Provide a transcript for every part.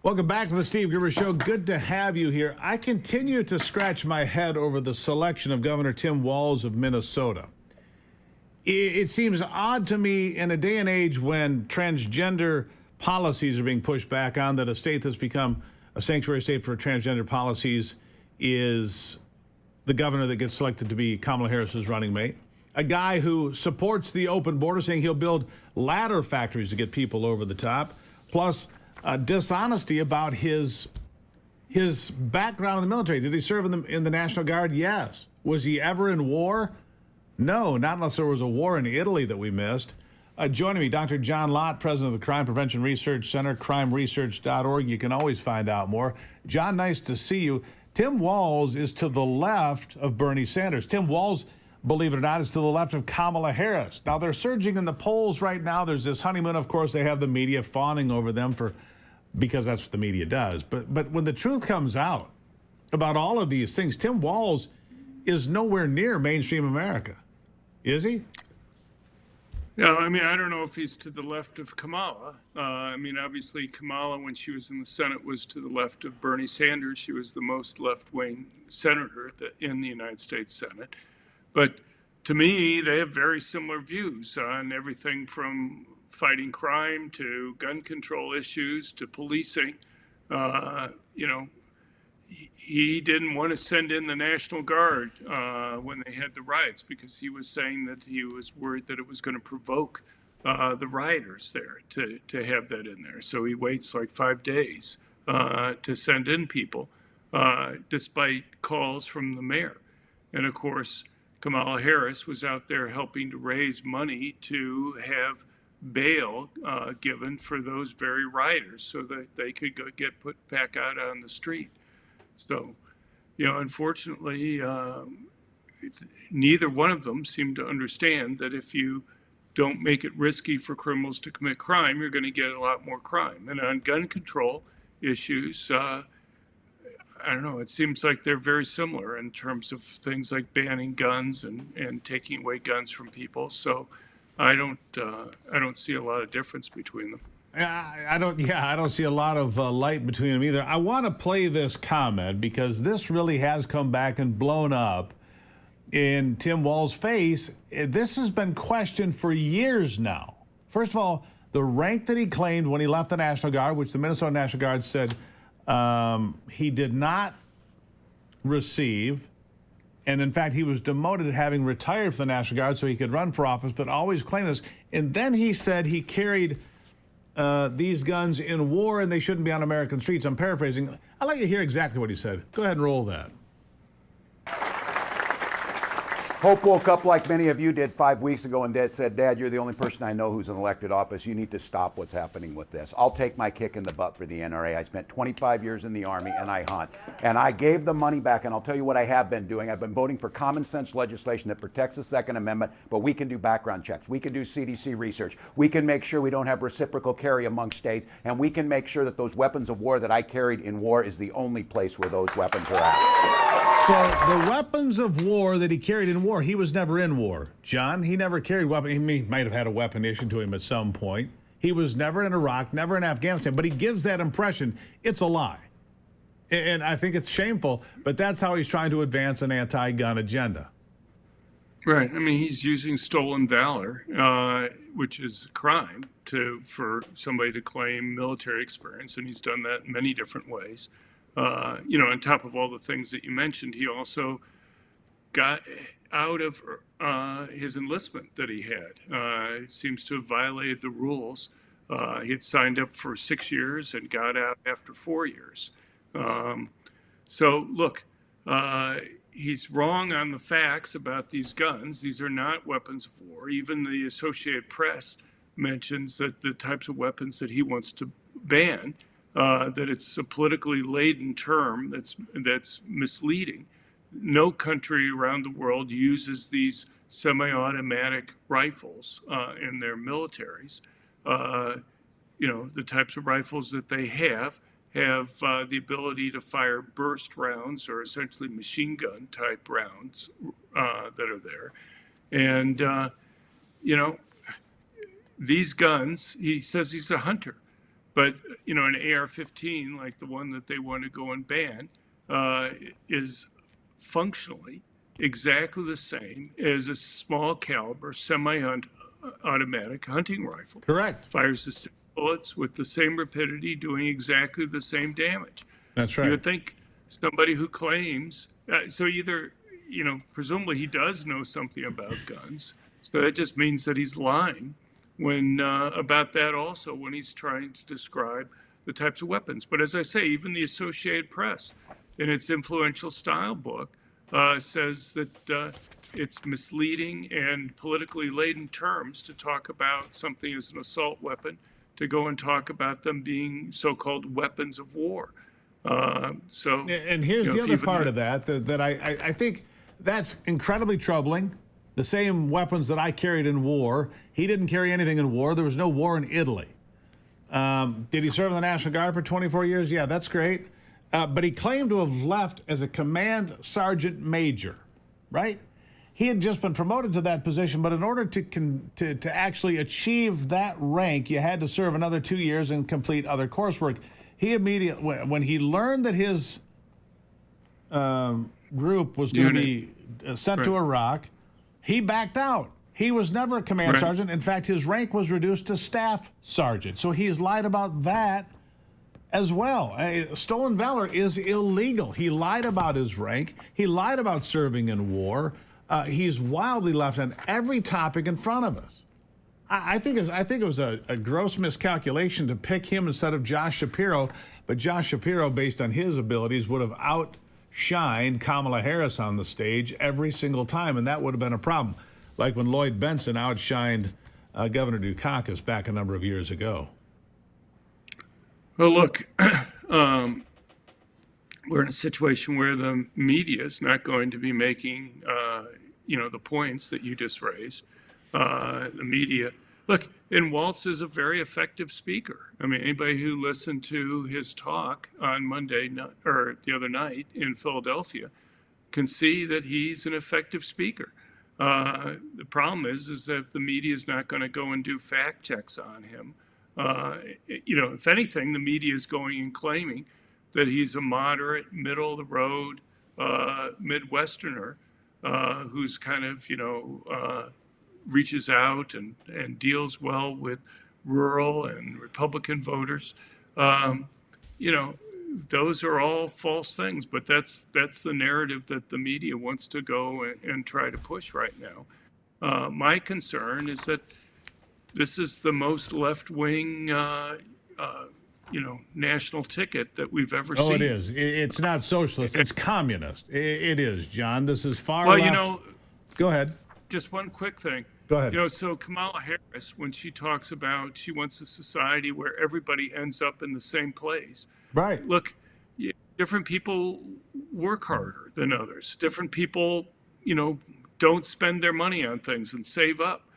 Welcome back to the Steve Gruber Show. Good to have you here. I continue to scratch my head over the selection of Governor Tim Walz of Minnesota. It seems odd to me in a day and age when transgender policies are being pushed back on that a state that's become a sanctuary state for transgender policies is the governor that gets selected to be Kamala Harris's running mate. A guy who supports the open border, saying he'll build ladder factories to get people over the top, plus dishonesty about his background in the military. Did he serve in the National Guard? Yes. Was he ever in war? No, not unless there was a war in Italy that we missed. Joining me, Dr. John Lott, president of the Crime Prevention Research Center, crimeresearch.org. You can always find out more. John, nice to see you. Tim Walz is to the left of Bernie Sanders. Tim Walz, believe it or not, is to the left of Kamala Harris. Now, they're surging in the polls right now. There's this honeymoon. Of course, they have the media fawning over them because that's what the media does. But when the truth comes out about all of these things, Tim Walz is nowhere near mainstream America. Is he? Yeah, I mean, I don't know if he's to the left of Kamala. Obviously, Kamala, when she was in the Senate, was to the left of Bernie Sanders. She was the most left-wing senator in the United States Senate. But to me, they have very similar views on everything from fighting crime to gun control issues to policing. He didn't want to send in the National Guard when they had the riots because he was saying that he was worried that it was going to provoke the rioters there to have that in there. So he waits like 5 days to send in people, despite calls from the mayor. And of course, Kamala Harris was out there helping to raise money to have bail given for those very rioters so that they could get put back out on the street. So, unfortunately, neither one of them seem to understand that if you don't make it risky for criminals to commit crime, you're going to get a lot more crime. And on gun control issues, I don't know, it seems like they're very similar in terms of things like banning guns and taking away guns from people. So I don't see a lot of difference between them. I don't see a lot of light between them either. I want to play this comment because this really has come back and blown up in Tim Walz's face. This has been questioned for years now. First of all, the rank that he claimed when he left the National Guard, which the Minnesota National Guard said he did not receive. And in fact, he was demoted having retired from the National Guard so he could run for office, but always claimed this. And then he said he carried these guns in war and they shouldn't be on American streets. I'm paraphrasing. I'd like to hear exactly what he said. Go ahead and roll that. Hope woke up like many of you did 5 weeks ago and said, Dad, you're the only person I know who's in elected office. You need to stop what's happening with this. I'll take my kick in the butt for the NRA. I spent 25 years in the Army and I hunt. And I gave the money back, and I'll tell you what I have been doing. I've been voting for common sense legislation that protects the Second Amendment, but we can do background checks. We can do CDC research. We can make sure we don't have reciprocal carry among states, and we can make sure that those weapons of war that I carried in war is the only place where those weapons are at. So the weapons of war that he carried in war, he was never in war. John, he never carried weapons. He might have had a weapon issued to him at some point. He was never in Iraq, never in Afghanistan, but he gives that impression. It's a lie. And I think it's shameful, but that's how he's trying to advance an anti-gun agenda. Right. I mean, he's using stolen valor, which is a crime for somebody to claim military experience, and he's done that in many different ways. On top of all the things that you mentioned, he also got out of his enlistment that he had. Seems to have violated the rules. He had signed up for 6 years and got out after 4 years. So look, he's wrong on the facts about these guns. These are not weapons of war. Even the Associated Press mentions that the types of weapons that he wants to ban, that it's a politically laden term that's misleading. No country around the world uses these semi-automatic rifles in their militaries. The types of rifles that they have the ability to fire burst rounds or essentially machine gun type rounds that are there. And, these guns, he says he's a hunter. But, you know, an AR-15, like the one that they want to go and ban, is functionally exactly the same as a small caliber, semi-automatic hunting rifle. Correct. Fires the same bullets with the same rapidity, doing exactly the same damage. That's You right. would think somebody who claims, so either, you know, presumably he does know something about guns. So that just means that he's lying when about that also when he's trying to describe the types of weapons. But as I say, even the Associated Press, in its influential style book, says that it's misleading and politically laden terms to talk about something as an assault weapon, to go and talk about them being so-called weapons of war. So, And here's you know, the if other even part the- of that I think that's incredibly troubling. The same weapons that I carried in war, he didn't carry anything in war. There was no war in Italy. Did he serve in the National Guard for 24 years? Yeah, that's great. But he claimed to have left as a command sergeant major, right? He had just been promoted to that position, but in order to actually achieve that rank, you had to serve another 2 years and complete other coursework. He immediately, when he learned that his group was going to be sent to Iraq, he backed out. He was never a command Right. sergeant. In fact, his rank was reduced to staff sergeant. So he's lied about that as well. Stolen valor is illegal. He lied about his rank. He lied about serving in war. He's wildly left on every topic in front of us. I think it was a gross miscalculation to pick him instead of Josh Shapiro. But Josh Shapiro, based on his abilities, would have outshined Kamala Harris on the stage every single time, and that would have been a problem. Like when Lloyd Benson outshined Governor Dukakis back a number of years ago. Well, look, we're in a situation where the media is not going to be making, you know, the points that you just raised. The media, look, and Waltz is a very effective speaker. I mean, anybody who listened to his talk on Monday or the other night in Philadelphia can see that he's an effective speaker. The problem is that the media is not going to go and do fact checks on him. You know, if anything, the media is going and claiming that he's a moderate, middle of the road Midwesterner who's kind of, you know, reaches out and deals well with rural and Republican voters. You know, those are all false things, but that's the narrative that the media wants to go and try to push right now. My concern is that this is the most left-wing, you know, national ticket that we've ever seen. Oh, it is. It's not socialist. It's communist. It is, John. This is far Well, left. you know, Go ahead. just one quick thing. Go ahead. You know, so Kamala Harris, when she talks about she wants a society where everybody ends up in the same place. Right. Look, different people work harder than others. Different people, you know, don't spend their money on things and save up.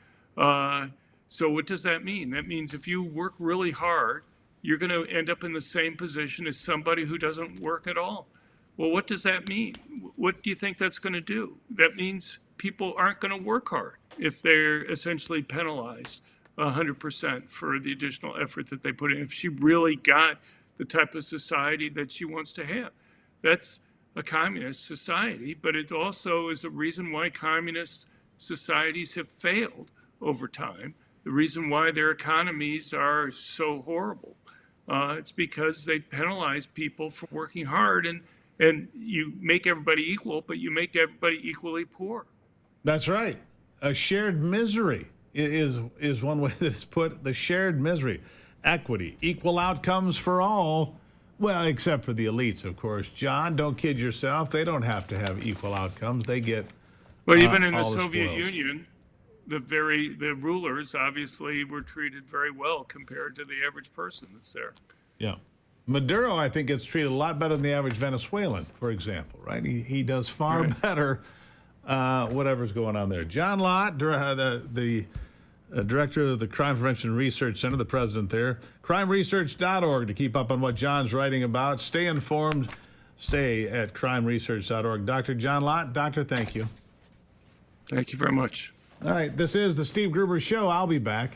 So what does that mean? That means if you work really hard, you're going to end up in the same position as somebody who doesn't work at all. Well, what does that mean? What do you think that's going to do? That means people aren't going to work hard if they're essentially penalized 100% for the additional effort that they put in. If she really got the type of society that she wants to have, that's a communist society, but it also is a reason why communist societies have failed over time. The reason why their economies are so horrible. It's because they penalize people for working hard, and you make everybody equal, but you make everybody equally poor. That's right. A shared misery is one way that's put. The shared misery. Equity. Equal outcomes for all. Well, except for the elites, of course. John, don't kid yourself. They don't have to have equal outcomes. They get Well, even in the all the Soviet spoils. Union, the rulers obviously were treated very well compared to the average person that's there. Yeah. Maduro, I think, gets treated a lot better than the average Venezuelan, for example, right? He does far Right. better whatever's going on there. John Lott, the director of the Crime Prevention Research Center, the president there. CrimeResearch.org to keep up on what John's writing about. Stay informed. Stay at CrimeResearch.org. Dr. John Lott, doctor, thank you. Thank you very much. All right, this is the Steve Gruber Show. I'll be back.